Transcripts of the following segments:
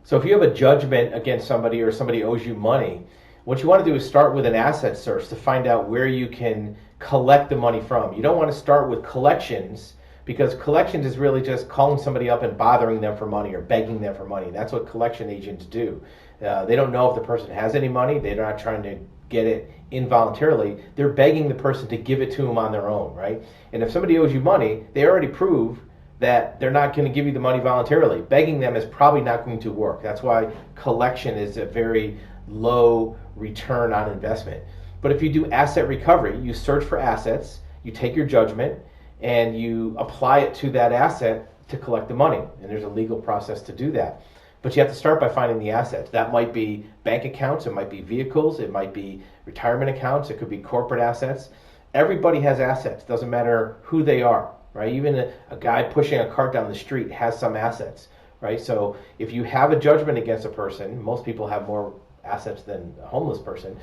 So if you have a judgment against somebody or somebody owes you money, what you want to do is start with an asset search to find out where you can collect the money from. You don't want to start with collections because collections is really just calling somebody up and bothering them for money or begging them for money. That's what collection agents do. They don't know if the person has any money. They're not trying to get it involuntarily. They're begging the person to give it to them on their own, right? And if somebody owes you money, they already prove that they're not going to give you the money voluntarily. Begging them is probably not going to work. That's why collection is a very low return on investment. But if you do asset recovery, you search for assets, you take your judgment, and you apply it to that asset to collect the money. And there's a legal process to do that. But you have to start by finding the assets. That might be bank accounts, it might be vehicles, it might be retirement accounts, it could be corporate assets. Everybody has assets, doesn't matter who they are, right? Even a guy pushing a cart down the street has some assets, right? So if you have a judgment against a person, most people have more assets than a homeless person.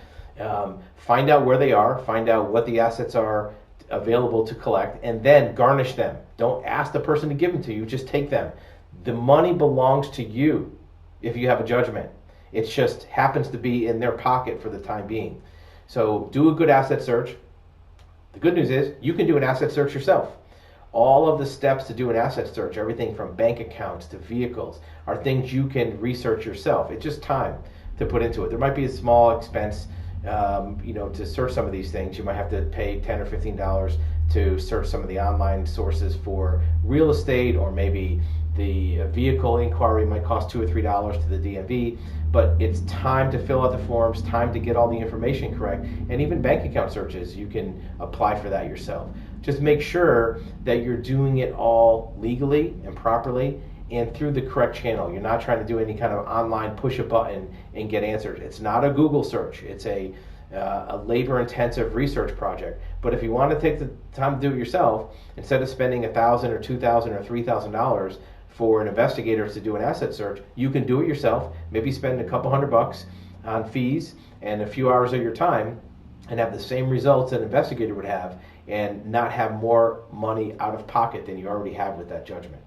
Find out where they are, find out what the assets are available to collect, and then garnish them. Don't ask the person to give them to you, just take them. The money belongs to you if you have a judgment. It just happens to be in their pocket for the time being. So do a good asset search. The good news is you can do an asset search yourself. All of the steps to do an asset search, everything from bank accounts to vehicles, are things you can research yourself. It's just time to put into it. There might be a small expense, to search some of these things. You might have to pay $10 or $15 to search some of the online sources for real estate, or maybe the vehicle inquiry might cost $2 or $3 to the DMV. But it's time to fill out the forms, time to get all the information correct, and even bank account searches, you can apply for that yourself. Just make sure that you're doing it all legally and properly and through the correct channel. You're not trying to do any kind of online push a button and get answers. It's not a Google search. It's a labor-intensive research project. But if you want to take the time to do it yourself, instead of spending $1,000 or $2,000 or $3,000 for an investigator to do an asset search, you can do it yourself. Maybe spend a couple $100 on fees and a few hours of your time and have the same results that an investigator would have, and not have more money out of pocket than you already have with that judgment.